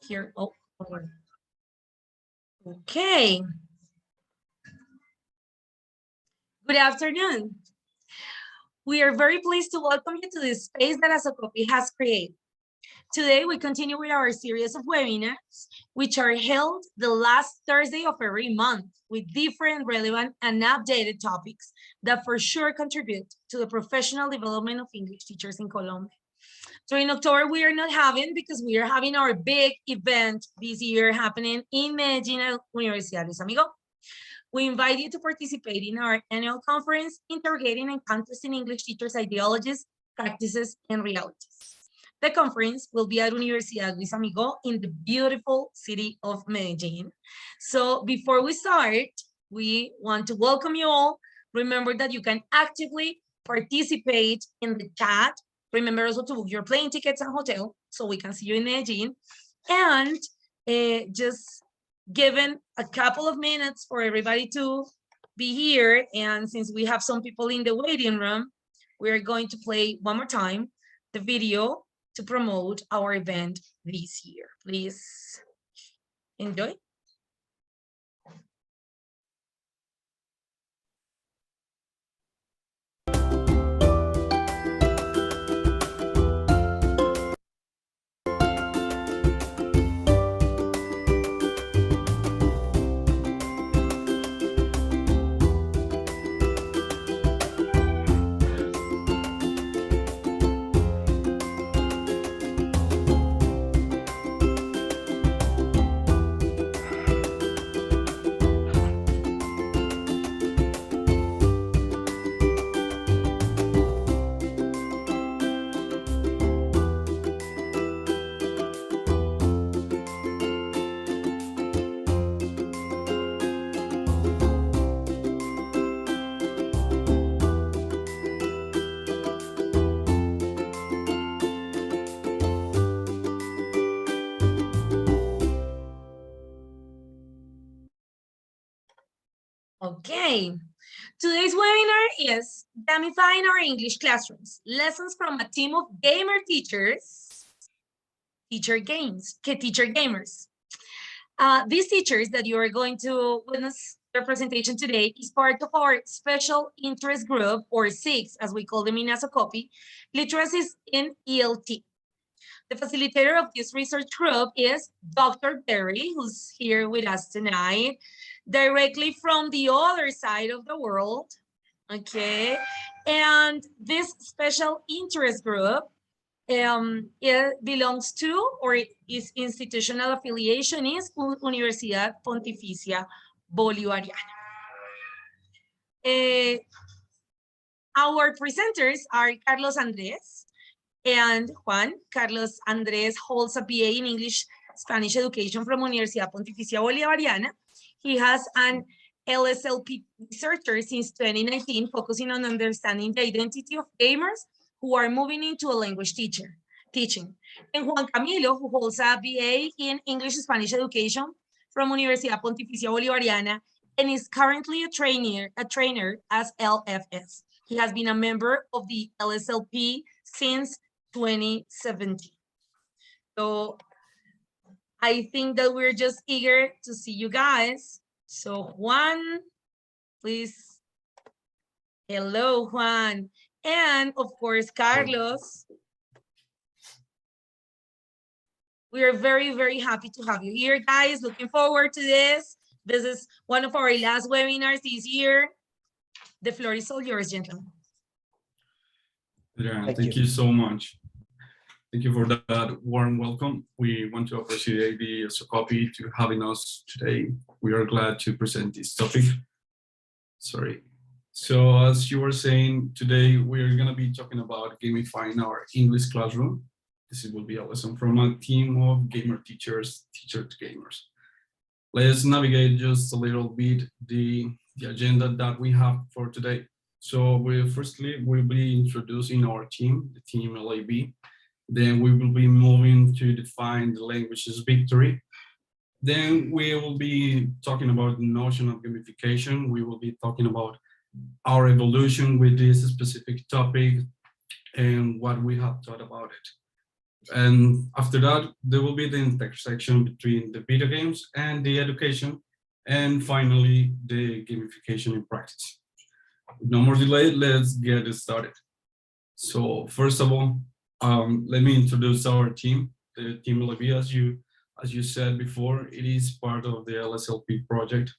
here. Oh, okay. Good afternoon. We are very pleased to welcome you to this space that Asocopy has created. Today, we continue with our series of webinars, which are held the last Thursday of every month with different relevant and updated topics that for sure contribute to the professional development of English teachers in Colombia. So in October, we are not having, because we are having our big event this year happening in Medellin Universidad Luis Amigo. We invite you to participate in our annual conference, interrogating and contesting English teachers' ideologies, practices, and realities. The conference will be at Universidad Luis Amigo in the beautiful city of Medellin. So before we start, we want to welcome you all. Remember that you can actively participate in the chat. Remember also to book your plane tickets and hotel so we can see you in Medellin. And just given a couple of minutes for everybody to be here. And since we have some people in the waiting room, we're going to play one more time the video to promote our event this year. Please enjoy. Okay, today's webinar is Gamifying Our English Classrooms, lessons from a team of gamer teachers, teacher gamers. These teachers that you are going to witness their presentation today is part of our special interest group, or SIX, as we call them in Asocopy, Literacies in ELT. The facilitator of this research group is Dr. Berry, who's here with us tonight, directly from the other side of the world, okay? And this special interest group it belongs to, or its institutional affiliation is Universidad Pontificia Bolivariana. Our presenters are Carlos Andrés and Juan. Carlos Andrés holds a BA in English Spanish Education from Universidad Pontificia Bolivariana. He has an LSLP researcher since 2019, focusing on understanding the identity of gamers who are moving into a language teaching. And Juan Camilo, who holds a BA in English Spanish Education from Universidad Pontificia Bolivariana, and is currently a trainer as LFS. He has been a member of the LSLP since 2017. So I think that we're just eager to see you guys. So Juan, please. Hello, Juan. And of course, Carlos. We are very, very happy to have you here, guys. Looking forward to this. This is one of our last webinars this year. The floor is all yours, gentlemen. Adriana, thank you so much. Thank you for that warm welcome. We want to appreciate the Asocopy to having us today. We are glad to present this topic. Sorry. So as you were saying, today we're going to be talking about gamifying our English classroom. This will be a lesson from a team of gamer teachers, teacher to gamers. Let's navigate just a little bit the agenda that we have for today. So we'll be introducing our team, the team LAB. Then we will be moving to define the language's victory. Then we will be talking about the notion of gamification. We will be talking about our evolution with this specific topic and what we have thought about it. And after that, there will be the intersection between the video games and the education, and finally, the gamification in practice. No more delay, let's get started. So first of all, let me introduce our team. The team LAB, as you said before, it is part of the LSLP project.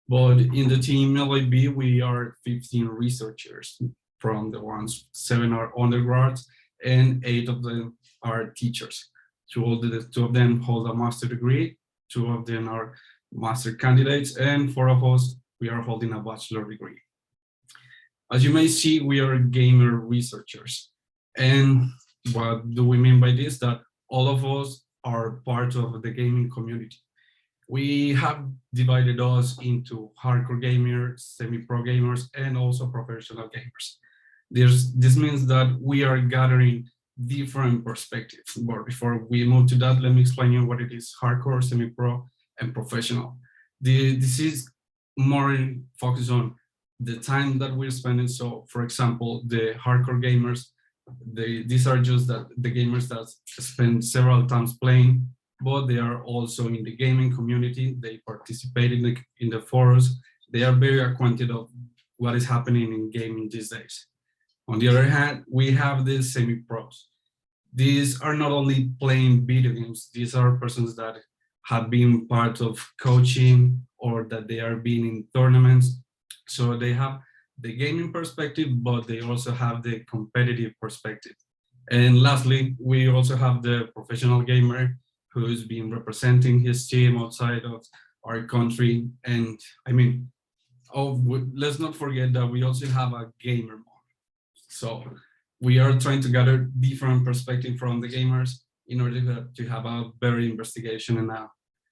But in the team LAB, we are 15 researchers. From the ones, 7 are undergrads and 8 of them are teachers. Two of them hold a master degree, 2 of them are master candidates, and 4 of us, we are holding a bachelor degree. As you may see, we are gamer researchers. And what do we mean by this? That all of us are part of the gaming community. We have divided us into hardcore gamers, semi-pro gamers, and also professional gamers. This means that we are gathering different perspectives. But before we move to that, let me explain you what it is: hardcore, semi-pro, and professional. This is more focused on the time that we're spending. So, for example, the hardcore gamers, these are just the gamers that spend several times playing, but they are also in the gaming community. They participate in the forums. They are very acquainted of what is happening in gaming these days. On the other hand, we have the semi-pros. These are not only playing video games, these are persons that have been part of coaching or that they are being in tournaments. So they have the gaming perspective, but they also have the competitive perspective. And lastly, we also have the professional gamer who's been representing his team outside of our country. And I mean, let's not forget that we also have a gamer mode. So we are trying to gather different perspective from the gamers in order to have a better investigation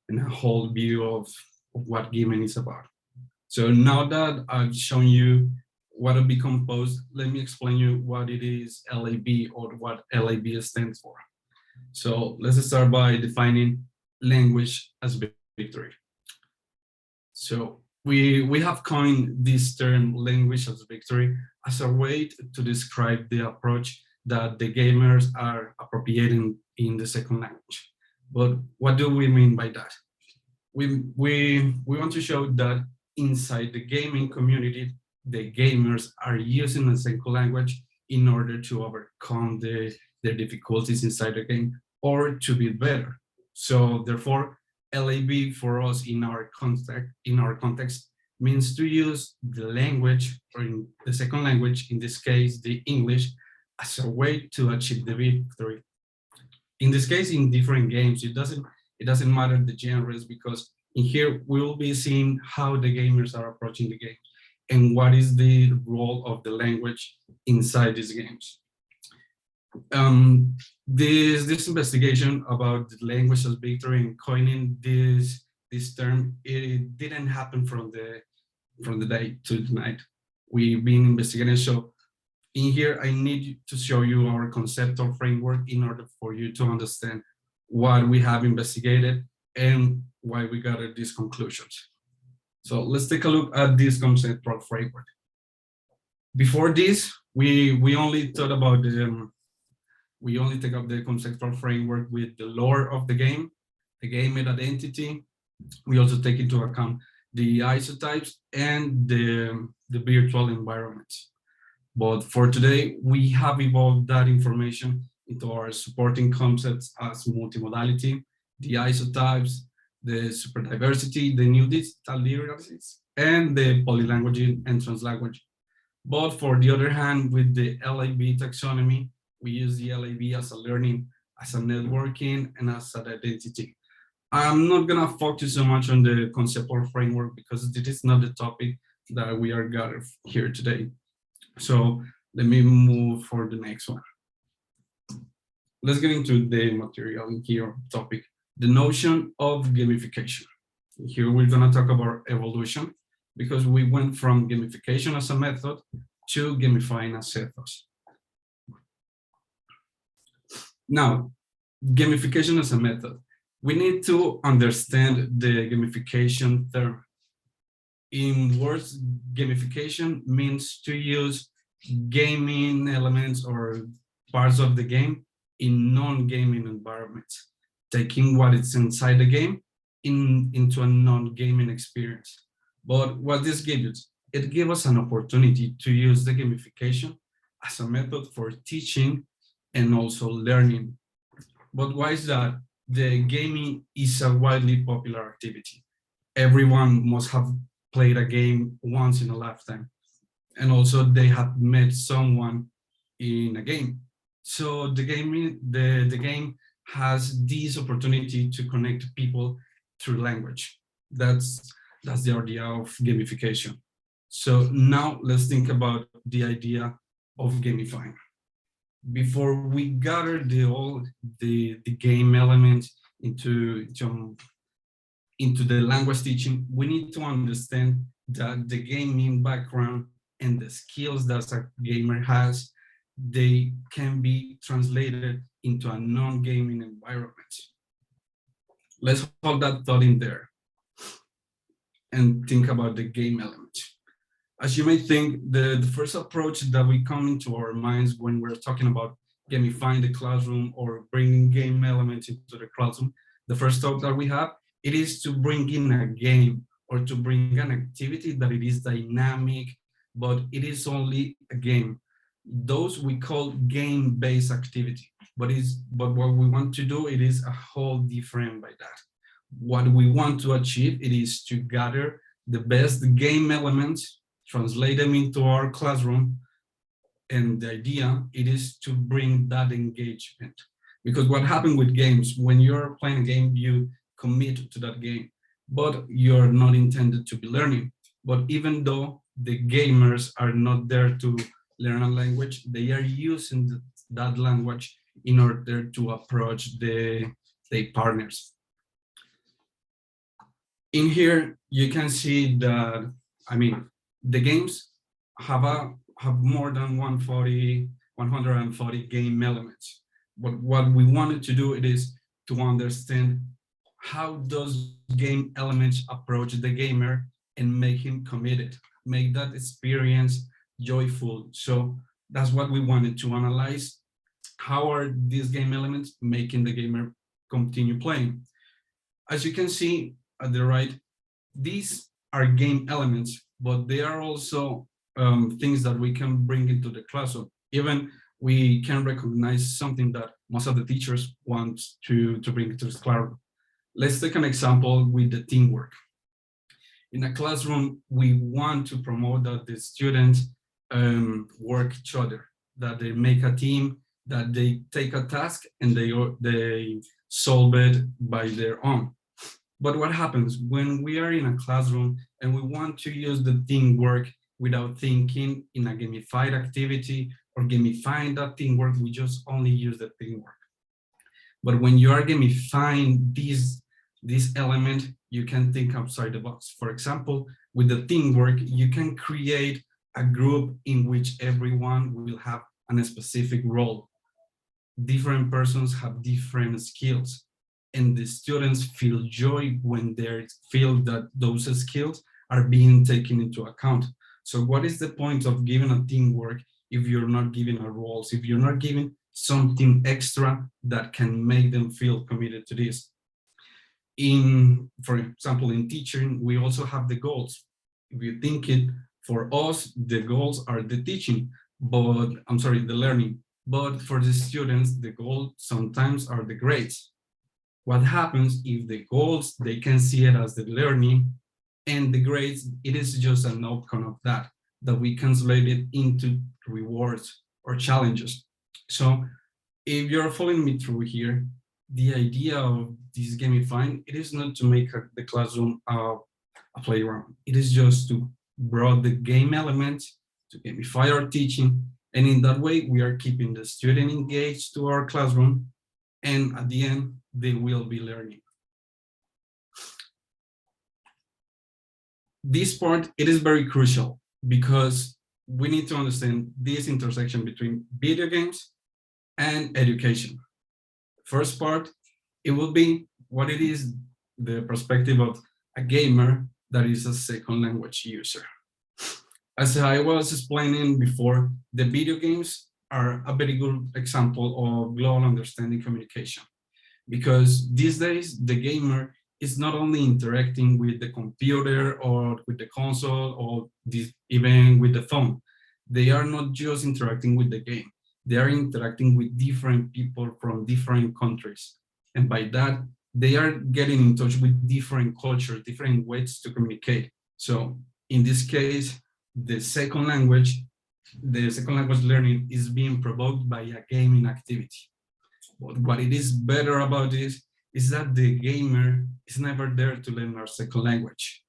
and a whole view of what gaming is about. So now that I've shown you what a be composed, let me explain you what it is LAB, or what LAB stands for. So let's start by defining language as victory. So we have coined this term language as victory as a way to describe the approach that the gamers are appropriating in the second language. But what do we mean by that? We want to show that inside the gaming community, the gamers are using the second language in order to overcome their difficulties inside the game or to be better. So therefore, LAB for us in our context means to use the language, or in the second language, in this case, the English, as a way to achieve the victory. In this case, in different games, it doesn't matter the genres, because in here we will be seeing how the gamers are approaching the game and what is the role of the language inside these games. This investigation about the language as victory and coining this term, it didn't happen from the day to the night. We've been investigating. So in here, I need to show you our conceptual framework in order for you to understand what we have investigated and why we got these conclusions. So let's take a look at this conceptual framework. Before this, we only thought about we only take up the conceptual framework with the lore of the game meta identity. We also take into account the isotypes and the virtual environments. But for today, we have evolved that information into our supporting concepts as multimodality, the isotypes, the superdiversity, the new digital literacies, and the polylanguage and translanguage. But for the other hand, with the LAB taxonomy, we use the LAB as a learning, as a networking, and as an identity. I'm not gonna focus so much on the conceptual framework because this is not the topic that we are gathered here today. So let me move for the next one. Let's get into the material here topic, the notion of gamification. Here we're gonna talk about evolution because we went from gamification as a method to gamifying as ethos. Now, gamification as a method. We need to understand the gamification term. In words, gamification means to use gaming elements or parts of the game in non-gaming environments, taking what is inside the game into a non-gaming experience. But what this gives us, it gives us an opportunity to use the gamification as a method for teaching and also learning. But why is that? The gaming is a widely popular activity. Everyone must have played a game once in a lifetime. And also they have met someone in a game. So the game has this opportunity to connect people through language. That's that's the idea of gamification. So now let's think about the idea of gamifying. Before we gather the game elements into the language teaching, we need to understand that the gaming background and the skills that a gamer has, they can be translated into a non-gaming environment. Let's hold that thought in there and think about the game element. As you may think, the first approach that we come into our minds when we're talking about gamifying the classroom or bringing game elements into the classroom, the first thought that we have, it is to bring in a game or to bring an activity that it is dynamic, but it is only a game. Those we call game-based activity, but what we want to do, it is a whole different by that. What we want to achieve, it is to gather the best game elements, translate them into our classroom, and the idea, it is to bring that engagement. Because what happens with games, when you're playing a game, you commit to that game, but you're not intended to be learning. But even though the gamers are not there to learn a language, they are using that language in order to approach the partners. In here, you can see that, I mean, the games have more than 140 game elements. But what we wanted to do, it is to understand how those game elements approach the gamer and make him committed, make that experience joyful. So that's what we wanted to analyze. How are these game elements making the gamer continue playing? As you can see at the right, these are game elements, but they are also things that we can bring into the classroom. Even we can recognize something that most of the teachers want to bring to the classroom. Let's take an example with the teamwork. In a classroom, we want to promote that the students work each other, that they make a team, that they take a task and they solve it by their own. But what happens when we are in a classroom and we want to use the teamwork without thinking in a gamified activity or gamifying that teamwork, we just only use the teamwork. But when you are gamifying this element, you can think outside the box. For example, with the teamwork, you can create a group in which everyone will have a specific role. Different persons have different skills, and the students feel joy when they feel that those skills are being taken into account. So what is the point of giving a teamwork if you're not giving a roles, if you're not giving something extra that can make them feel committed to this? For example, in teaching, we also have the goals. If you think it, for us, the goals are the teaching, but the learning. But for the students, the goals sometimes are the grades. What happens if the goals, they can see it as the learning, and the grades, it is just an outcome of that we translate it into rewards or challenges. So if you're following me through here, the idea of this gamifying, it is not to make the classroom a playground. It is just to bring the game elements, to gamify our teaching, and in that way, we are keeping the student engaged to our classroom, and at the end, they will be learning. This part, it is very crucial because we need to understand this intersection between video games and education. First part, it will be what it is, the perspective of a gamer that is a second language user. As I was explaining before, the video games, are a very good example of global understanding communication, because these days the gamer is not only interacting with the computer or with the console or even with the phone. They are not just interacting with the game, they are interacting with different people from different countries. And by that, they are getting in touch with different cultures, different ways to communicate. So in this case, the second language learning is being provoked by a gaming activity. But what it is better about this is that the gamer is never there to learn our second language,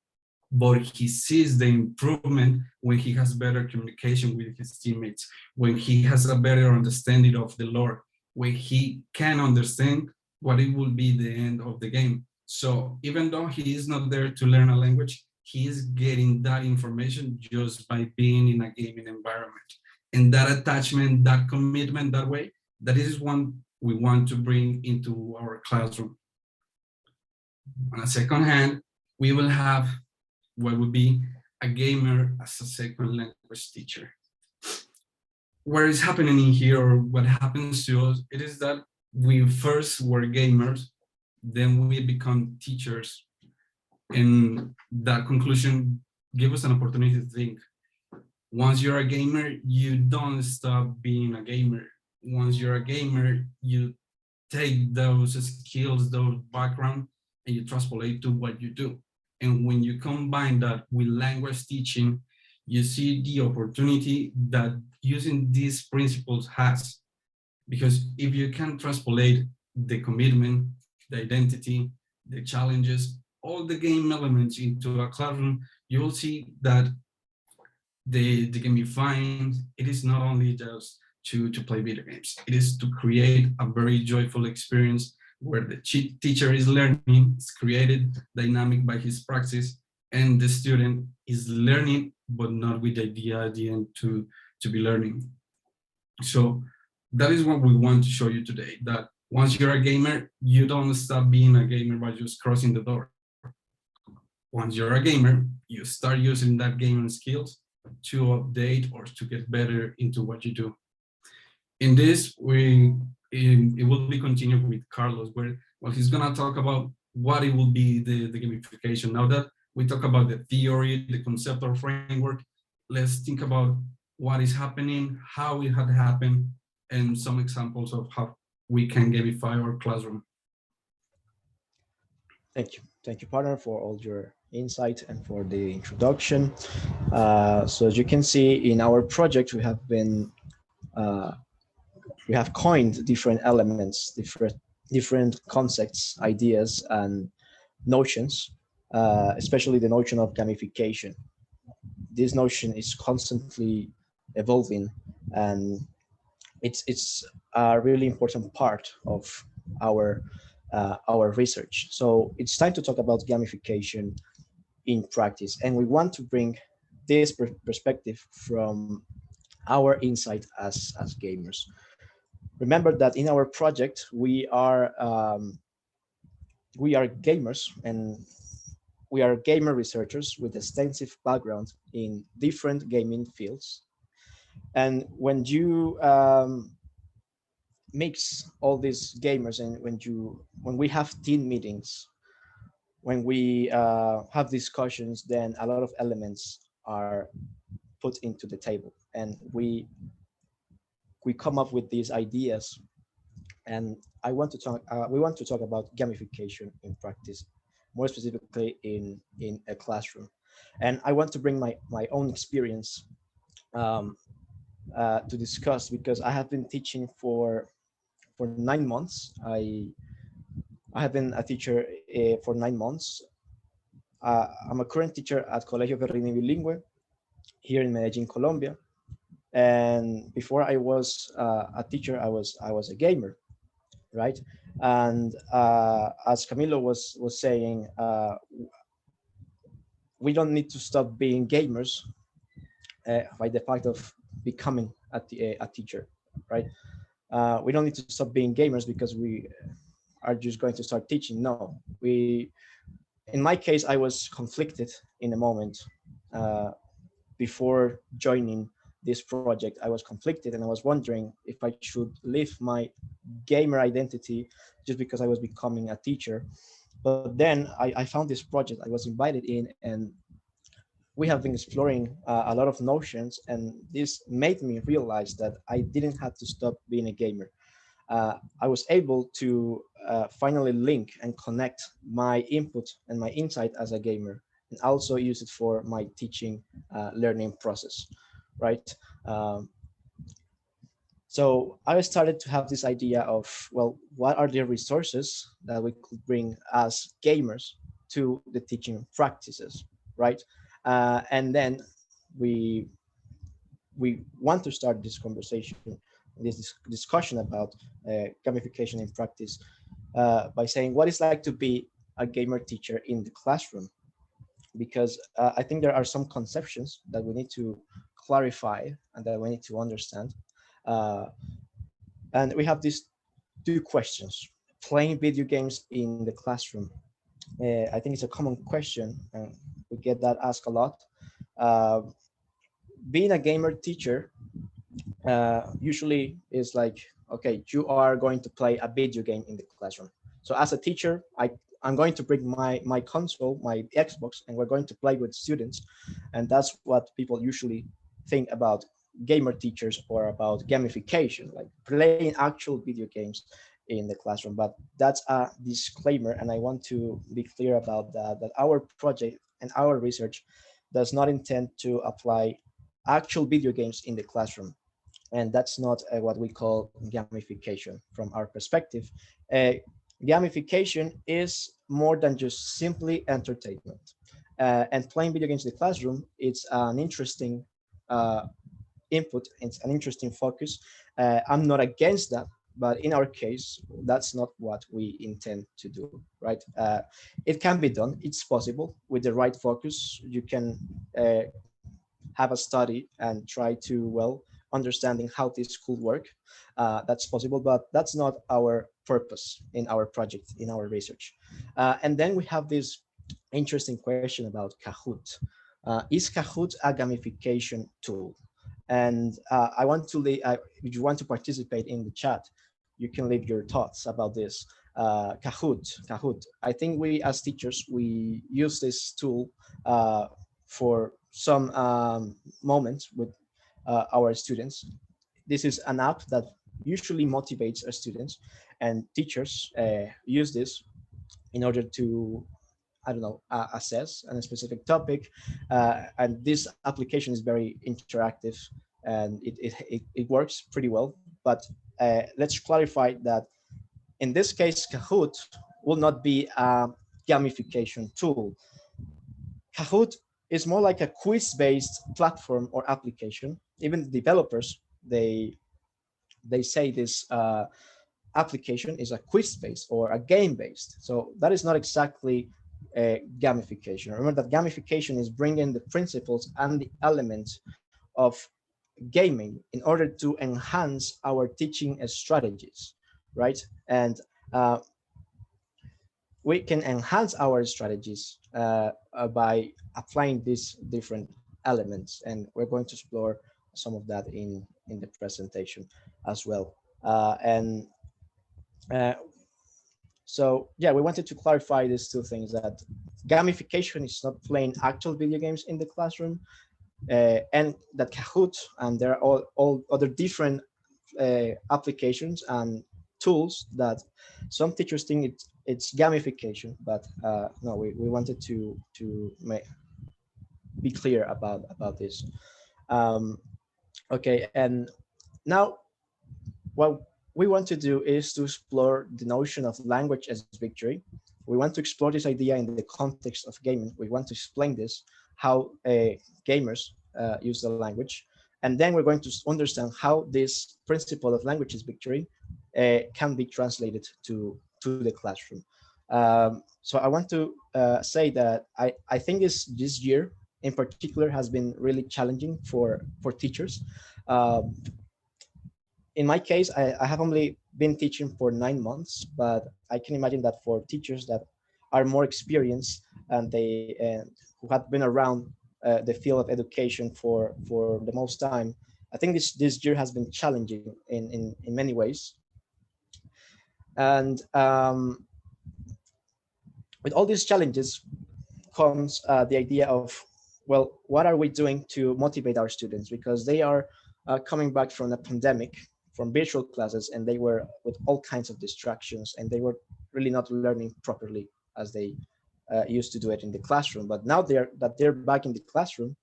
but he sees the improvement when he has better communication with his teammates, when he has a better understanding of the lore, when he can understand what it will be the end of the game. So even though he is not there to learn a language, he is getting that information just by being in a gaming environment. And that attachment, that commitment that way, that is one we want to bring into our classroom. On a second hand, we will have what would be a gamer as a second language teacher. What is happening in here, or what happens to us, it is that we first were gamers, then we become teachers, and that conclusion gave us an opportunity to think. Once you're a gamer, you don't stop being a gamer. Once you're a gamer, you take those skills, those background, and you transpolate to what you do. And when you combine that with language teaching, you see the opportunity that using these principles has. Because if you can transpolate the commitment, the identity, the challenges, all the game elements into a classroom, you will see that the gamifying, it is not only just to play video games. It is to create a very joyful experience where the teacher is learning, is created dynamic by his praxis, and the student is learning, but not with the idea at the end to be learning. So that is what we want to show you today, that once you're a gamer, you don't stop being a gamer by just crossing the door. Once you're a gamer, you start using that gaming skills to update or to get better into what you do. In this, it will be continued with Carlos, where he's gonna talk about what it will be the gamification. Now that we talk about the theory, the conceptual framework, let's think about what is happening, how it had happened, and some examples of how we can gamify our classroom. Thank you, partner, for all your insight and for the introduction. So as you can see in our project, we have coined different elements, different concepts, ideas, and notions, especially the notion of gamification. This notion is constantly evolving, and it's a really important part of our research. So it's time to talk about gamification in practice, and we want to bring this perspective from our insight as gamers. Remember that in our project we are gamers, and we are gamer researchers with extensive background in different gaming fields. And when you mix all these gamers, and when we have team meetings, when we have discussions, then a lot of elements are put into the table, and we come up with these ideas. And we want to talk about gamification in practice, more specifically in a classroom. And I want to bring my own experience to discuss, because I have been teaching for 9 months. I have been a teacher for 9 months. I'm a current teacher at Colegio Ferrini Bilingüe here in Medellin, Colombia. And before I was a teacher, I was a gamer, right? And as Camilo was saying, we don't need to stop being gamers by the fact of becoming a teacher, right? We don't need to stop being gamers because we are just going to start teaching. No, in my case, I was conflicted in a moment before joining this project, I was conflicted and I was wondering if I should leave my gamer identity just because I was becoming a teacher. But then I found this project, I was invited in, and we have been exploring a lot of notions, and this made me realize that I didn't have to stop being a gamer. I was able to finally link and connect my input and my insight as a gamer, and also use it for my teaching learning process, right? Um, so I started to have this idea of, well, what are the resources that we could bring as gamers to the teaching practices, right? And then we we want to start this conversation, this discussion about gamification in practice by saying what it's like to be a gamer teacher in the classroom, because I think there are some conceptions that we need to clarify and that we need to understand. Uh, and we have these two questions: playing video games in the classroom. I think it's a common question, and we get that asked a lot. Uh, Being a gamer teacher usually is like, okay, you are going to play a video game in the classroom. So as a teacher, I'm going to bring my console, my Xbox, and we're going to play with students. And that's what people usually think about gamer teachers or about gamification, like playing actual video games in the classroom. But that's a disclaimer, and I want to be clear about that, that our project and our research does not intend to apply actual video games in the classroom, and that's not what we call gamification from our perspective. Uh, Gamification is more than just simply entertainment. And playing video games in the classroom, it's an interesting input, it's an interesting focus. I'm not against that, but in our case, that's not what we intend to do, right? It can be done, it's possible. With the right focus, you can have a study and try to, well, understanding how this could work. That's possible, but that's not our purpose in our project, in our research. And then we have this interesting question about Kahoot. Is Kahoot a gamification tool? And I want to leave, if you want to participate in the chat, you can leave your thoughts about this. Kahoot. I think we as teachers, we use this tool for some moments with our students. This is an app that usually motivates our students, and teachers use this in order to, I don't know, assess a specific topic. And this application is very interactive, and it works pretty well. But let's clarify that in this case, Kahoot will not be a gamification tool. Kahoot is more like a quiz-based platform or application. Even the developers, they say this application is a quiz-based or a game-based. So that is not exactly gamification. Remember that gamification is bringing the principles and the elements of gaming in order to enhance our teaching strategies, right? And we can enhance our strategies by applying these different elements, and we're going to explore some of that in the presentation as well. And uh, so yeah, we wanted to clarify these two things: that gamification is not playing actual video games in the classroom, and that Kahoot and there are all other different applications and tools that some teachers think it's gamification, but no, we wanted to be clear about this. Okay, and now what we want to do is to explore the notion of language as victory. We want to explore this idea in the context of gaming. We want to explain this, how gamers use the language. And then we're going to understand how this principle of language is victory can be translated to the classroom. So I want to say that I think this year in particular has been really challenging for teachers. In my case, I have only been teaching for 9 months, but I can imagine that for teachers that are more experienced and who have been around the field of education for the most time, I think this year has been challenging in many ways. And with all these challenges comes the idea of, well, what are we doing to motivate our students? Because they are coming back from a pandemic, from virtual classes, and they were with all kinds of distractions, and they were really not learning properly as they used to do it in the classroom. But now they're back in the classroom,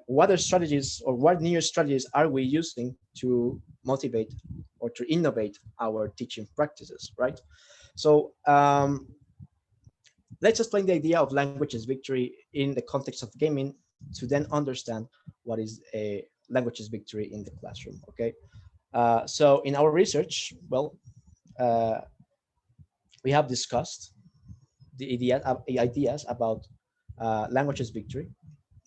what are strategies or what new strategies are we using to motivate or to innovate our teaching practices, right? So let's explain the idea of languages victory in the context of gaming to then understand what is a languages victory in the classroom, okay? So in our research, well, uh, we have discussed the ideas about languages victory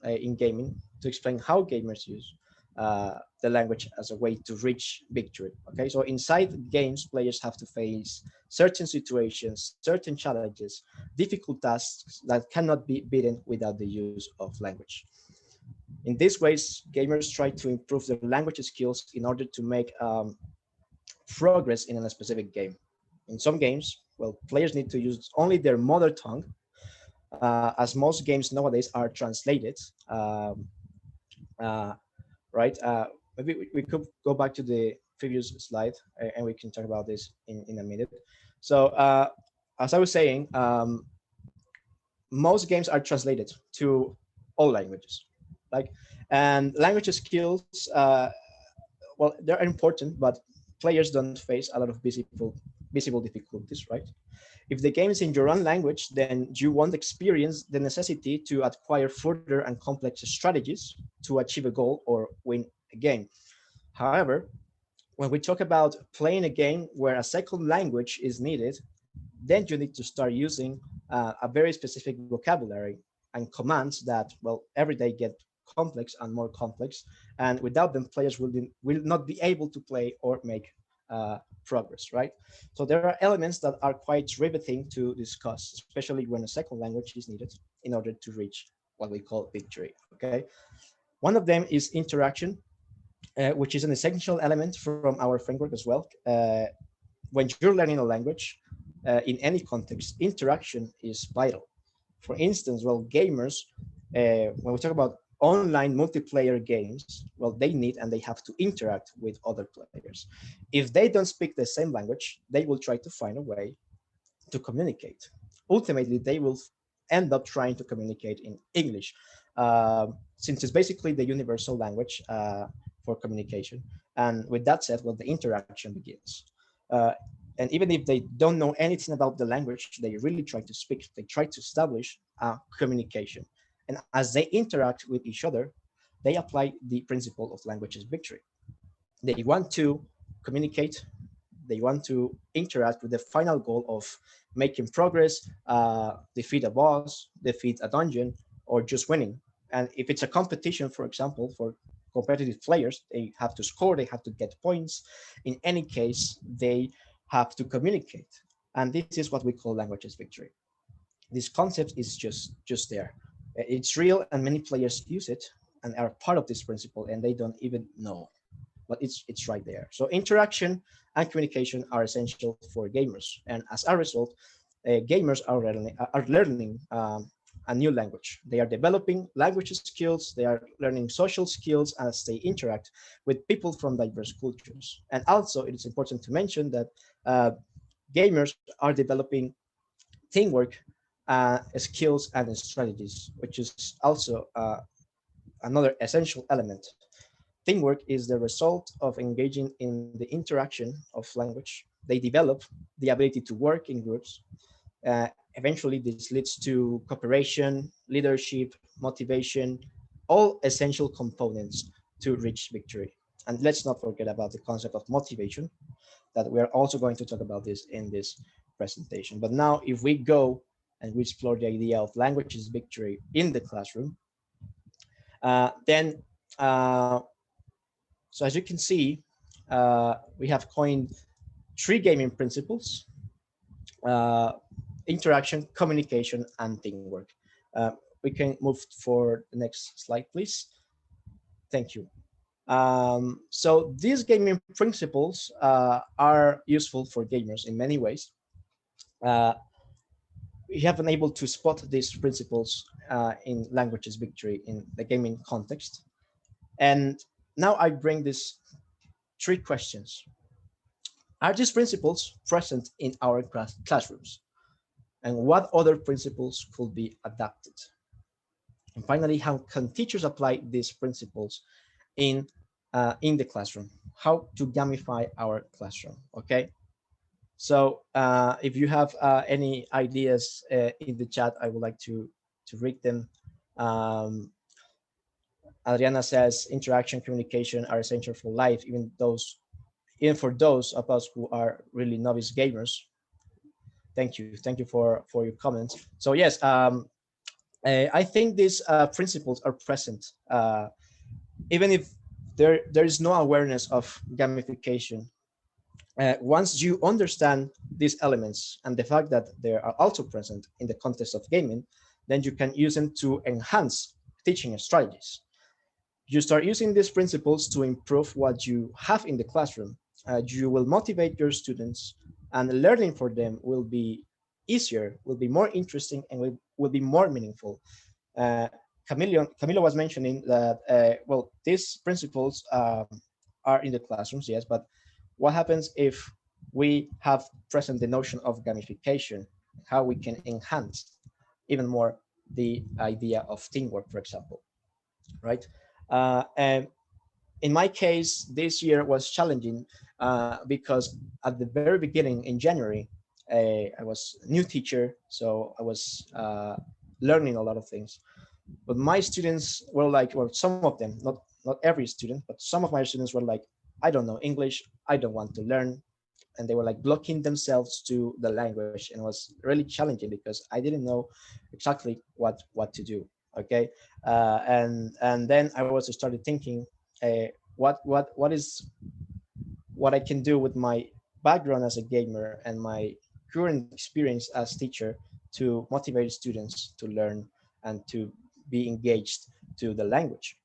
in gaming to explain how gamers use the language as a way to reach victory. Okay, so inside games, players have to face certain situations, certain challenges, difficult tasks that cannot be beaten without the use of language. In these ways, gamers try to improve their language skills in order to make progress in a specific game. In some games, well, players need to use only their mother tongue, as most games nowadays are translated. Uh, right? Maybe we could go back to the previous slide and we can talk about this in a minute. So as I was saying, most games are translated to all languages, like, and language skills, well, they're important, but players don't face a lot of visible difficulties, right? If the game is in your own language, then you won't experience the necessity to acquire further and complex strategies to achieve a goal or win a game. However, when we talk about playing a game where a second language is needed, then you need to start using a very specific vocabulary and commands that, well, every day get complex and more complex. And without them, players will not be able to play or make progress, right? So there are elements that are quite riveting to discuss, especially when a second language is needed in order to reach what we call victory, okay? One of them is interaction, which is an essential element from our framework as well. When you're learning a language, in any context, interaction is vital. For instance, well, gamers, when we talk about online multiplayer games, well, they need and they have to interact with other players. If they don't speak the same language, they will try to find a way to communicate. Ultimately, they will end up trying to communicate in English, since it's basically the universal language for communication. And with that said, well, the interaction begins. And even if they don't know anything about the language, they really try to speak, they try to establish a communication. And as they interact with each other, they apply the principle of languages victory. They want to communicate, they want to interact with the final goal of making progress, defeat a boss, defeat a dungeon, or just winning. And if it's a competition, for example, for competitive players, they have to score, they have to get points. In any case, they have to communicate. And this is what we call languages victory. This concept is just there. It's real and many players use it and are part of this principle and they don't even know, but it's right there. So interaction and communication are essential for gamers. And as a result, gamers are learning a new language. They are developing language skills, they are learning social skills as they interact with people from diverse cultures. And also it is important to mention that gamers are developing teamwork skills and strategies, which is also another essential element. Teamwork is the result of engaging in the interaction of language. They develop the ability to work in groups. Eventually, this leads to cooperation, leadership, motivation, all essential components to reach victory. And let's not forget about the concept of motivation, that we're also going to talk about this in this presentation. But now, if we go and we explore the idea of languages victory in the classroom, then so as you can see, we have coined 3 gaming principles: interaction, communication, and teamwork. We can move for the next slide, please. Thank you. So these gaming principles are useful for gamers in many ways. Uh, we have been able to spot these principles in languages victory in the gaming context. And now I bring these three questions. Are these principles present in our classrooms? And what other principles could be adapted? And finally, how can teachers apply these principles in the classroom? How to gamify our classroom? Okay. So if you have any ideas in the chat, I would like to read them. Um, Adriana says interaction, communication are essential for life, even for those of us who are really novice gamers. Thank you for your comments. So yes, I think these principles are present, even if there is no awareness of gamification. Once you understand these elements and the fact that they are also present in the context of gaming, then you can use them to enhance teaching strategies. You start using these principles to improve what you have in the classroom. You will motivate your students, and learning for them will be easier, will be more interesting, and will be more meaningful. Camilo was mentioning that, well, these principles are in the classrooms, yes, but what happens if we have present the notion of gamification, how we can enhance even more the idea of teamwork, for example, right? And in my case, this year was challenging because at the very beginning in January, I was a new teacher, so I was learning a lot of things. But my students were like, well, some of them, not every student, but some of my students were like, I don't know English, I don't want to learn, and they were like blocking themselves to the language, and it was really challenging because I didn't know exactly what to do. Okay, and then I was started thinking, what is what I can do with my background as a gamer and my current experience as teacher to motivate students to learn and to be engaged to the language.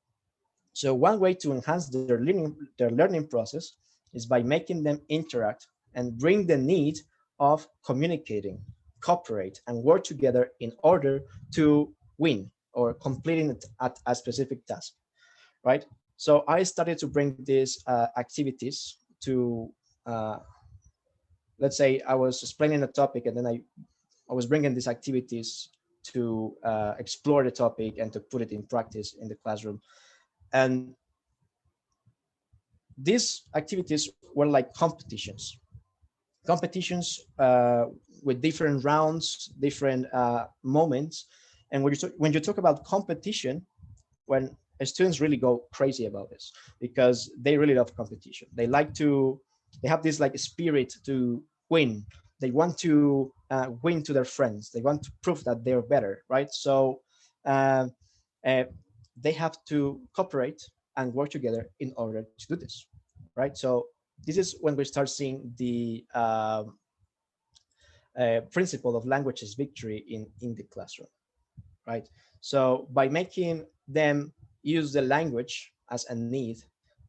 So one way to enhance their learning process is by making them interact and bring the need of communicating, cooperate, and work together in order to win or completing at a specific task, right? So I started to bring these activities to, uh, let's say I was explaining a topic, and then I was bringing these activities to explore the topic and to put it in practice in the classroom. And these activities were like competitions with different rounds, different moments. And when you talk about competition, when students really go crazy about this because they really love competition. They have this like spirit to win. They want to win to their friends. They want to prove that they're better, right? So uh, uh, they have to cooperate and work together in order to do this, right? So this is when we start seeing the principle of languages victory in the classroom, right? So by making them use the language as a need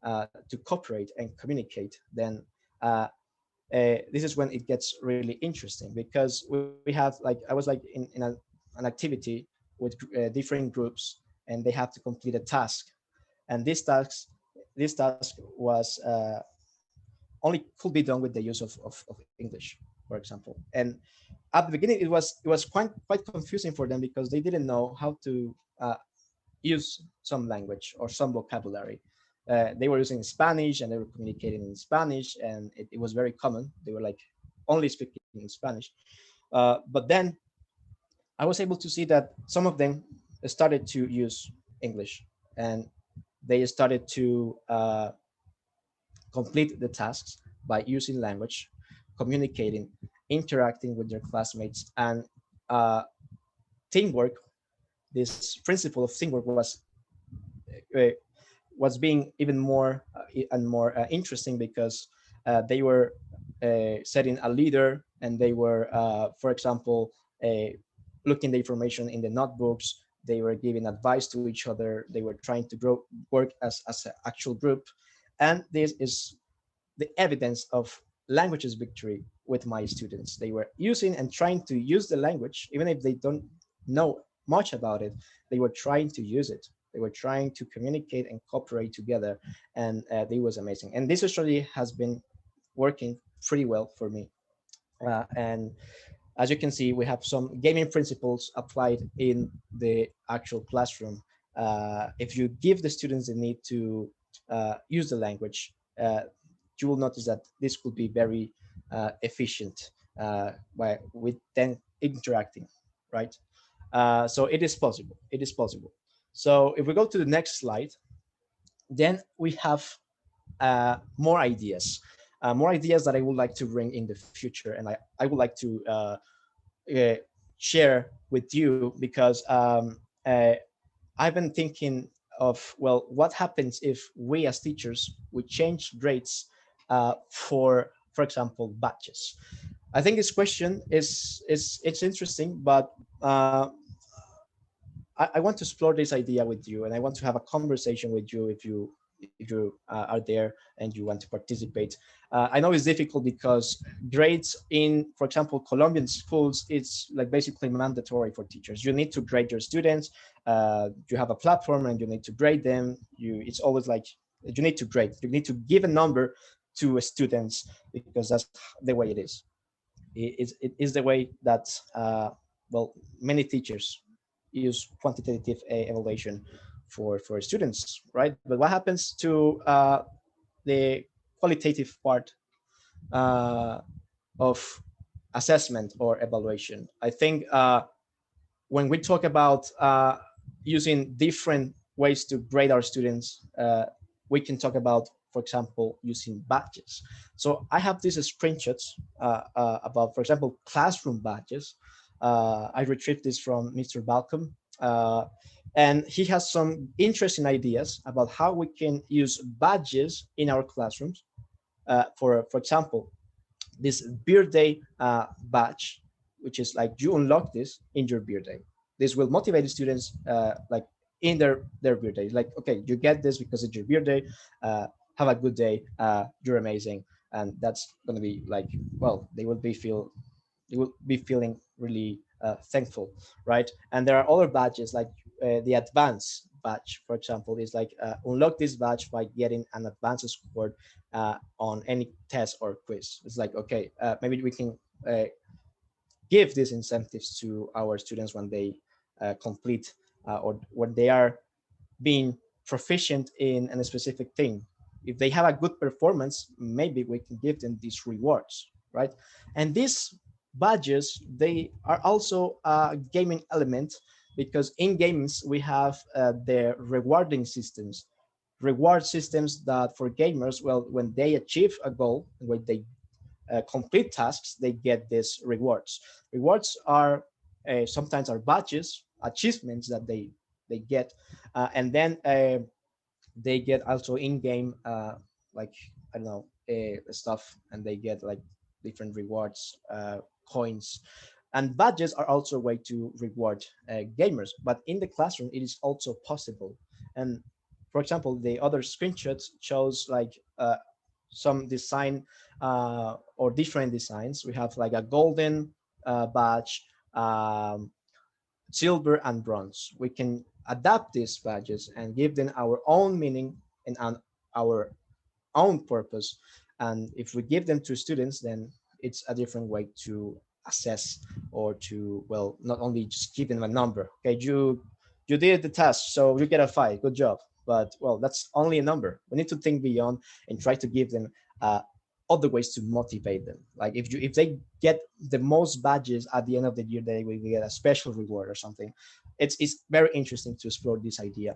to cooperate and communicate, then this is when it gets really interesting because we have like I was like in an activity with different groups, and they have to complete a task, and this task was only could be done with the use of English, for example. And at the beginning, it was quite confusing for them because they didn't know how to use some language or some vocabulary. They were using Spanish and they were communicating in Spanish, and it was very common. They were like only speaking in Spanish. But then I was able to see that some of them started to use English, and they started to complete the tasks by using language, communicating, interacting with their classmates, and uh, teamwork. This principle of teamwork uh, was being even more and more interesting because they were setting a leader, and they were, for example, looking the information in the notebooks. they were giving advice to each other, they were trying to work as an actual group. And this is the evidence of language's victory with my students. They were using and trying to use the language, even if they don't know much about it. They were trying to use it. They were trying to communicate and cooperate together, and it was amazing. And this actually has been working pretty well for me. And as you can see, we have some gaming principles applied in the actual classroom. If you give the students the need to use the language, you will notice that this could be very efficient with them interacting, right? So it is possible. It is possible. So if we go to the next slide, then we have more ideas that I would like to bring in the future, and I would like to share with you, because I've been thinking of, well, what happens if we as teachers we change grades for example, batches. I think this question is it's interesting, but I want to explore this idea with you, and I want to have a conversation with you if you are there and you want to participate. I know it's difficult because grades in, for example, Colombian schools, it's like basically mandatory for teachers. You need to grade your students. You have a platform and you need to grade them. It's always like you need to grade. You need to give a number to students because that's the way it is. It is the way that well, many teachers use quantitative evaluation for students, right? But what happens to the qualitative part uh, of assessment or evaluation? I think when we talk about using different ways to grade our students, we can talk about, for example, using badges. So I have these screenshots about, for example, classroom badges. I retrieved this from Mr. Balcom, and he has some interesting ideas about how we can use badges in our classrooms. For example, this birthday badge, which is like you unlock this in your birthday. This will motivate the students like in their birthday. Like, okay, you get this because it's your birthday. Have a good day. You're amazing, and that's gonna be like, well, they will be feeling really thankful, right? And there are other badges like the advanced badge, for example, is like unlock this badge by getting an advanced score on any test or quiz. It's like, okay, maybe we can give these incentives to our students when they complete or when they are being proficient in a specific thing. If they have a good performance, maybe we can give them these rewards, right? And these badges, they are also a gaming element, because in games we have the reward systems that for gamers, well, when they achieve a goal, when they complete tasks, they get these rewards. Rewards are sometimes are badges, achievements that they get, and then they get also in-game like, I don't know, stuff, and they get like different rewards, coins, and badges are also a way to reward gamers. But in the classroom, it is also possible. And for example, the other screenshots shows like some design or different designs. We have like a golden badge, silver, and bronze. We can adapt these badges and give them our own meaning and our own purpose. And if we give them to students, then it's a different way to assess, or to, well, not only just give them a number. Okay, you did the task, so you get a 5. Good job. But, well, that's only a number. We need to think beyond and try to give them other ways to motivate them. Like if they get the most badges at the end of the year, they will get a special reward or something. It's very interesting to explore this idea.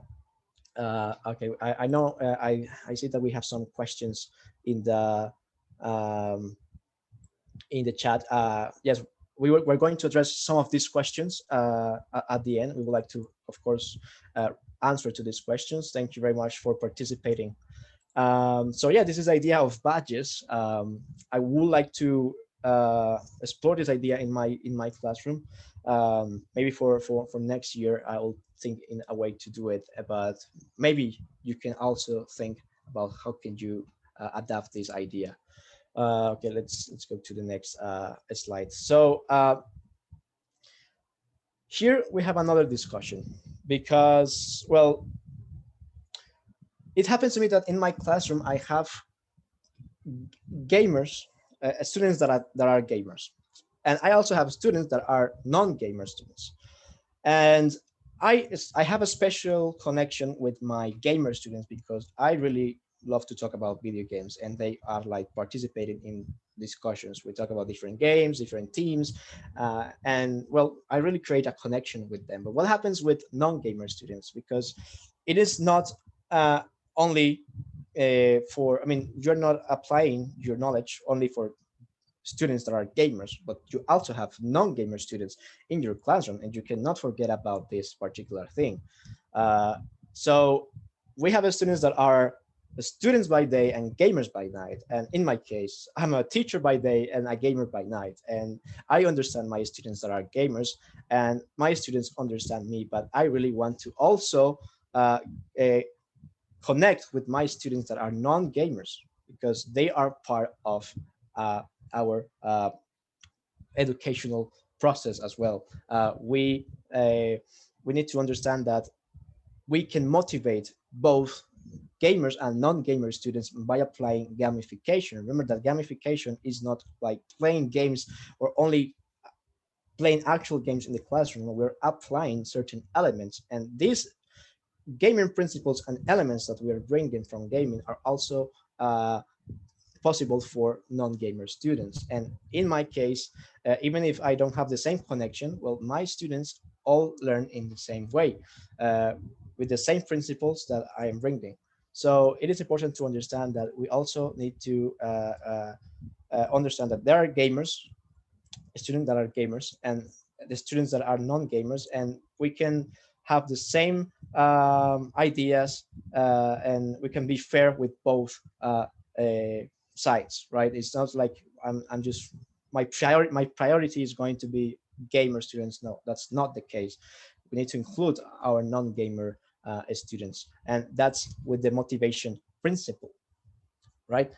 Okay, I know I see that we have some questions in the um, chat. Yes, we're going to address some of these questions at the end. We would like to, of course, answer to these questions. Thank you very much for participating. So yeah, this is the idea of badges. I would like to explore this idea in my classroom. Maybe for next year, I will think in a way to do it. But maybe you can also think about how can you adapt this idea. Okay, let's go to the next slide. So here we have another discussion because, well, it happens to me that in my classroom I have gamers, students that are gamers, and I also have students that are non-gamer students. And I have a special connection with my gamer students because I really love to talk about video games, and they are like participating in discussions. We talk about different games, different teams, and well, I really create a connection with them. But what happens with non-gamer students? Because it is not only for, I mean, you're not applying your knowledge only for students that are gamers, but you also have non-gamer students in your classroom, and you cannot forget about this particular thing. Uh, so we have students that are students by day and gamers by night. And in my case, I'm a teacher by day and a gamer by night. And I understand my students that are gamers, and my students understand me, but I really want to also uh, uh, connect with my students that are non-gamers because they are part of our educational process as well. We need to understand that we can motivate both gamers and non-gamer students by applying gamification. Remember that gamification is not like playing games or only playing actual games in the classroom. We're applying certain elements, and these gaming principles and elements that we are bringing from gaming are also possible for non-gamer students. And in my case, even if I don't have the same connection, well, my students all learn in the same way, uh, with the same principles that I am bringing. So it is important to understand that we also need to understand that there are gamers, students that are gamers, and the students that are non-gamers, and we can have the same ideas, and we can be fair with both sides, right? It's not like I'm just my priority is going to be gamer students. No, that's not the case. We need to include our non-gamer students, and that's with the motivation principle, right?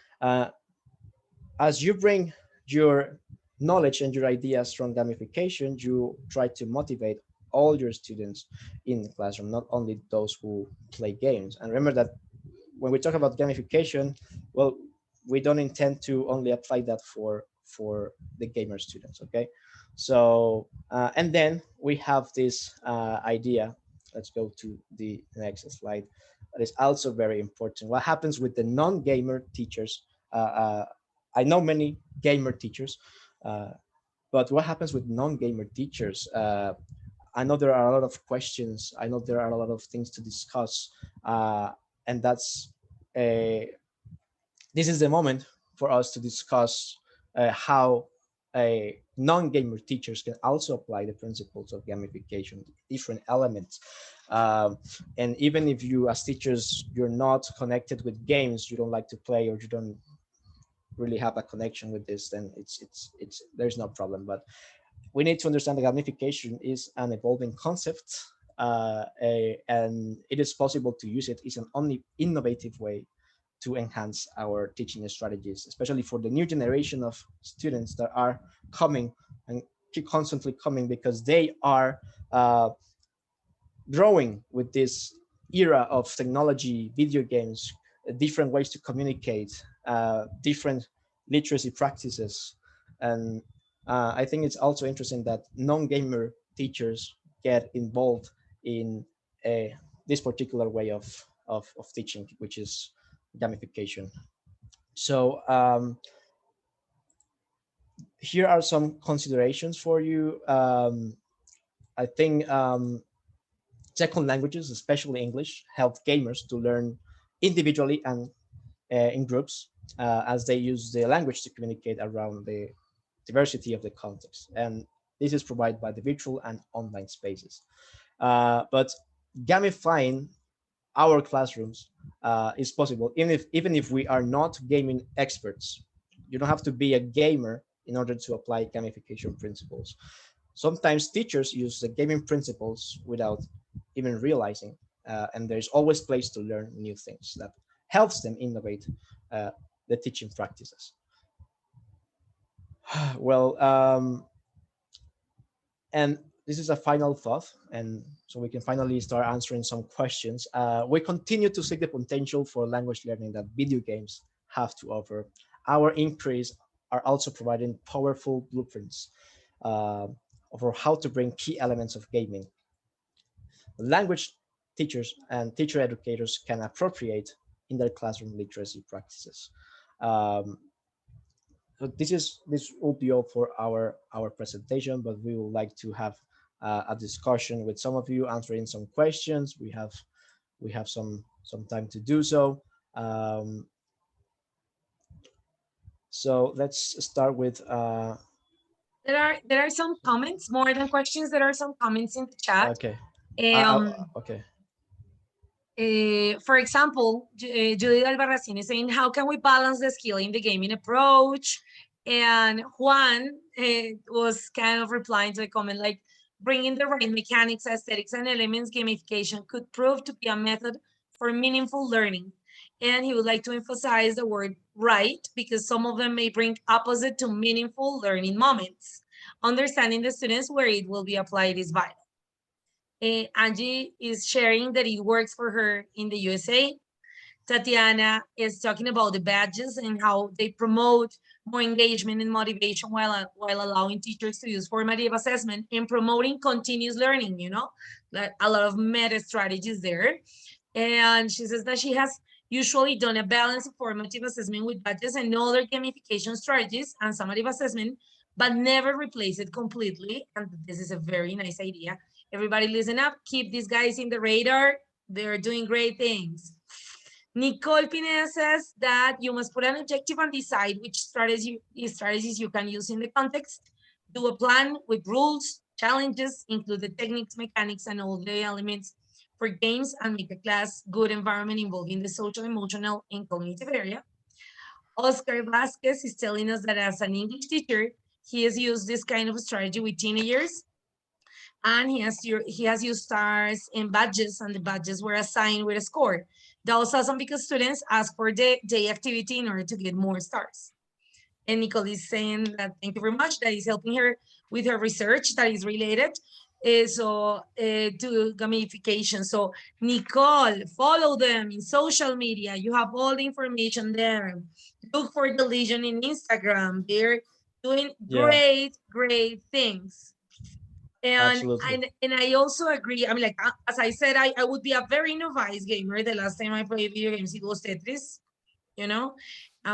As you bring your knowledge and your ideas from gamification, you try to motivate all your students in the classroom, not only those who play games. And remember that when we talk about gamification, well, we don't intend to only apply that for the gamer students. Okay, so and then we have this idea. Let's go to the next slide. That is also very important. What happens with the non-gamer teachers? I know many gamer teachers, uh, but what happens with non-gamer teachers? I know there are a lot of questions. I know there are a lot of things to discuss, and that's a this is the moment for us to discuss how non-gamer teachers can also apply the principles of gamification, different elements. And even if you, as teachers, you're not connected with games, you don't like to play, or you don't really have a connection with this, then it's there's no problem. But we need to understand that gamification is an evolving concept, and it is possible to use it. It's an only innovative way to enhance our teaching strategies, especially for the new generation of students that are coming and keep constantly coming, because they are growing with this era of technology, video games, different ways to communicate, different literacy practices. And I think it's also interesting that non-gamer teachers get involved in this particular way of teaching, which is gamification. So here are some considerations for you. I think second languages, especially English, help gamers to learn individually and in groups, as they use the language to communicate around the diversity of the context. And this is provided by the virtual and online spaces. But gamifying our classrooms is possible, even if we are not gaming experts. You don't have to be a gamer in order to apply gamification principles. Sometimes teachers use the gaming principles without even realizing, and there's always place to learn new things that helps them innovate the teaching practices. Well, and this is a final thought, and so we can finally start answering some questions. We continue to seek the potential for language learning that video games have to offer. Our inquiries are also providing powerful blueprints uh, for how to bring key elements of gaming. Language teachers and teacher educators can appropriate in their classroom literacy practices. Um, so this will be all for our presentation, but we would like to have a discussion with some of you, answering some questions. We have some time to do so. So let's start with There are some comments, more than questions. There are some comments in the chat. okay. Okay. For example, Judith Albarracin is saying, how can we balance the skill in the gaming approach? And Juan was kind of replying to a comment like, bringing the right mechanics, aesthetics, and elements, gamification could prove to be a method for meaningful learning. And he would like to emphasize the word right, because some of them may bring opposite to meaningful learning moments. Understanding the students where it will be applied is vital. Angie is sharing that it works for her in the USA. Tatiana is talking about the badges and how they promote more engagement and motivation while allowing teachers to use formative assessment and promoting continuous learning, like a lot of meta strategies there. And she says that she has usually done a balance of formative assessment with badges and other gamification strategies and summative assessment, but never replace it completely. And this is a very nice idea. Everybody listen up, keep these guys in the radar. They're doing great things. Nicole Pineda says that you must put an objective and decide which strategies you can use in the context. Do a plan with rules, challenges, include the techniques, mechanics, and all the elements for games, and make a class good environment involving the social, emotional, and cognitive area. Oscar Vasquez is telling us that as an English teacher, he has used this kind of strategy with teenagers, and he has used stars and badges, and the badges were assigned with a score. That was awesome because students ask for the day activity in order to get more stars. And Nicole is saying that thank you very much. That is helping her with her research that is related to gamification. So Nicole, follow them in social media. You have all the information there. Look for the Legion in Instagram. They're doing great things. Absolutely. And I also agree. I mean, like as I said, I would be a very novice gamer. The last time I played video games, it was Tetris.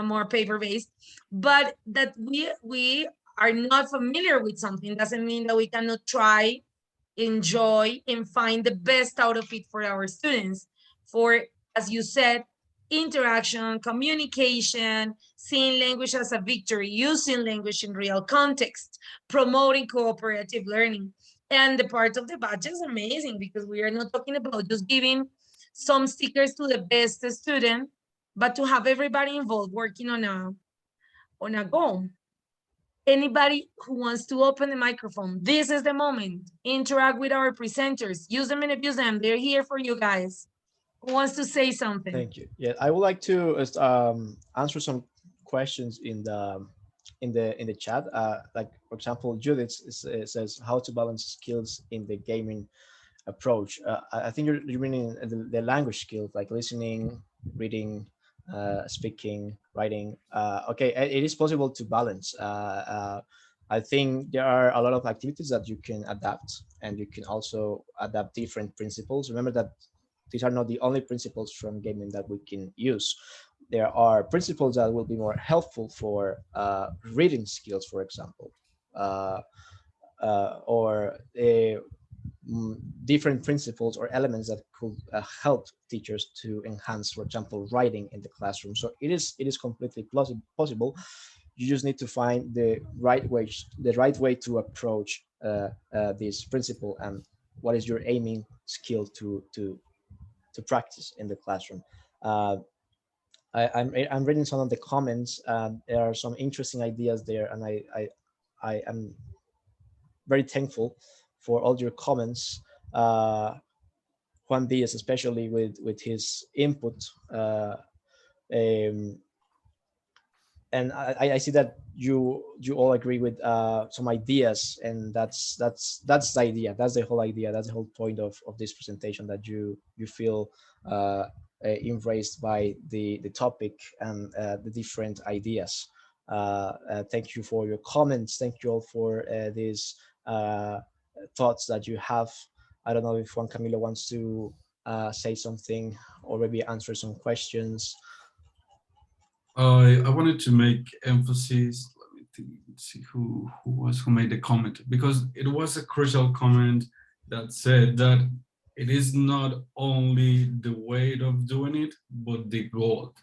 More paper based. But that we are not familiar with something doesn't mean that we cannot try, enjoy, and find the best out of it for our students. For, as you said, interaction, communication, seeing language as a victory, using language in real context, promoting cooperative learning. And the part of the badge is amazing because we are not talking about just giving some stickers to the best student, but to have everybody involved working on a goal. Anybody who wants to open the microphone, this is the moment. Interact with our presenters. Use them and abuse them. They're here for you guys. Who wants to say something? Thank you. Yeah, I would like to answer some questions in the chat. Like for example, Judith says how to balance skills in the gaming approach. I think you're meaning the language skills like listening, reading, speaking, writing. Okay, it is possible to balance. I think there are a lot of activities that you can adapt, and you can also adapt different principles. Remember that these are not the only principles from gaming that we can use. There are principles that will be more helpful for reading skills, for example, or different principles or elements that could help teachers to enhance, for example, writing in the classroom. So it is completely possible. You just need to find the right way to approach this principle, and what is your aiming skill to practice in the classroom. I'm reading some of the comments. There are some interesting ideas there, and I am very thankful for all your comments. Juan Diaz, especially with his input. Um, and I see that you all agree with some ideas, and that's the idea. That's the whole idea. That's the whole point of this presentation, that you feel embraced by the topic and the different ideas. Thank you for your comments. Thank you all for these thoughts that you have. I don't know if Juan Camilo wants to say something or maybe answer some questions. I wanted to make emphasis. Let me see who made the comment, because it was a crucial comment that said that it is not only the way of doing it, but the goal,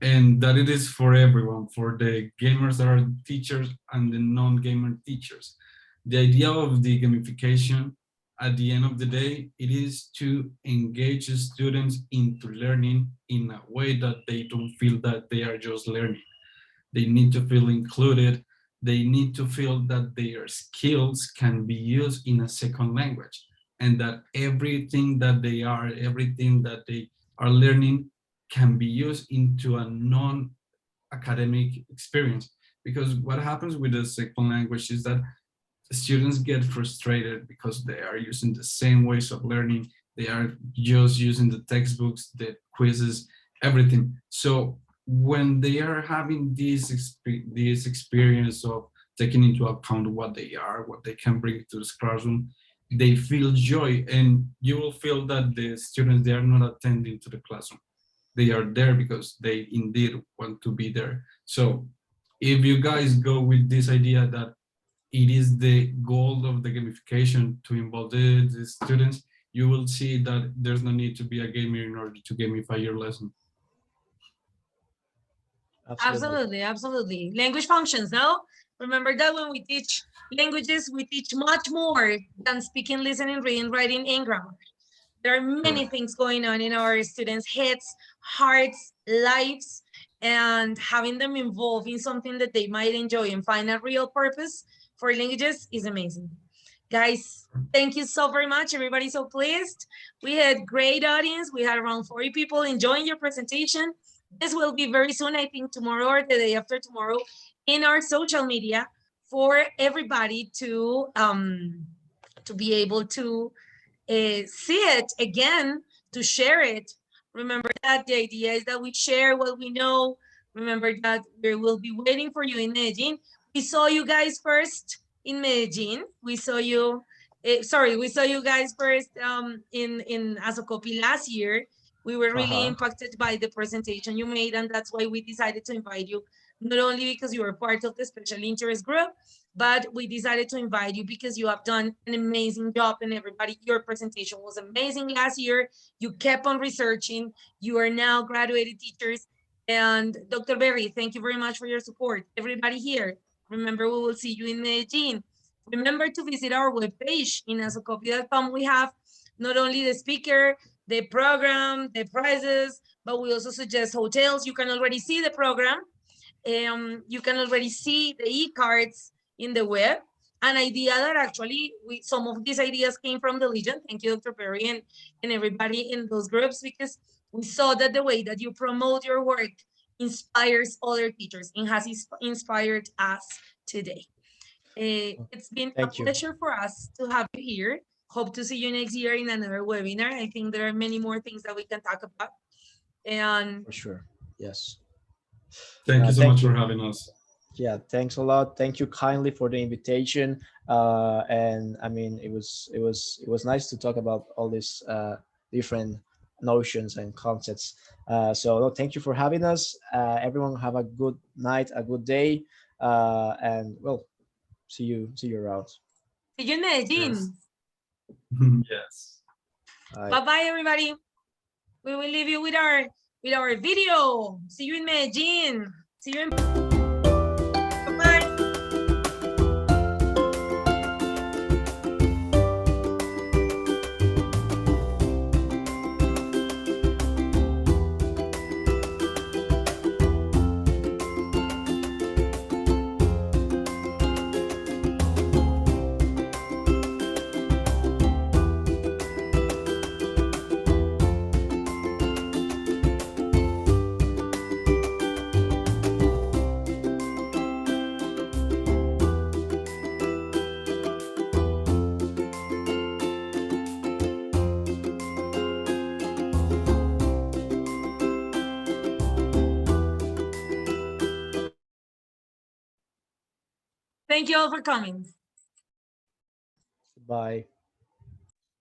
and that it is for everyone, for the gamers that are teachers and the non-gamer teachers. The idea of the gamification, at the end of the day, it is to engage students into learning in a way that they don't feel that they are just learning. They need to feel included. They need to feel that their skills can be used in a second language, and that everything that they are learning can be used into a non-academic experience. Because what happens with the second language is that students get frustrated because they are using the same ways of learning. They are just using the textbooks, the quizzes, everything. So when they are having this experience of taking into account what they are, what they can bring to the classroom, they feel joy, and you will feel that the students, they are not attending to the classroom. They are there because they indeed want to be there. So if you guys go with this idea that it is the goal of the gamification to involve the students, you will see that there's no need to be a gamer in order to gamify your lesson. Absolutely, absolutely. Language functions, no? Remember that when we teach languages, we teach much more than speaking, listening, reading, writing, and grammar. There are many things going on in our students' heads, hearts, lives, and having them involved in something that they might enjoy and find a real purpose for languages is amazing. Guys, thank you so very much. Everybody's so pleased. We had great audience. We had around 40 people enjoying your presentation. This will be very soon, I think tomorrow or the day after tomorrow, in our social media for everybody to be able to see it again, to share it. Remember that the idea is that we share what we know. Remember that we will be waiting for you in Medellin. We saw you guys first in Medellin. We saw you, we saw you guys first in Asocopi last year. We were really impacted by the presentation you made, and that's why we decided to invite you, not only because you were part of the special interest group, but we decided to invite you because you have done an amazing job, and everybody, your presentation was amazing last year. You kept on researching. You are now graduated teachers. And Dr. Berry, thank you very much for your support. Everybody here, remember, we will see you in Medellin. Remember to visit our webpage in asocopia.com. We have not only the speaker, the program, the prizes, but we also suggest hotels. You can already see the program. You can already see the e-cards in the web. An idea that actually, some of these ideas came from the Legion. Thank you, Dr. Perry, and everybody in those groups, because we saw that the way that you promote your work inspires other teachers and has inspired us today. It's been a pleasure for us to have you here. Hope to see you next year in another webinar. I think there are many more things that we can talk about. And for sure, yes. Thank you so much for having us. Yeah, thanks a lot. Thank you kindly for the invitation. And I mean, it was nice to talk about all these different notions and concepts. So thank you for having us. Everyone have a good night, a good day, and well, see you around. See you in Medellin. Yes. Yes. Bye-bye, everybody. We will leave you with our video. See you in Medellin. See you in Thank you all for coming. Bye.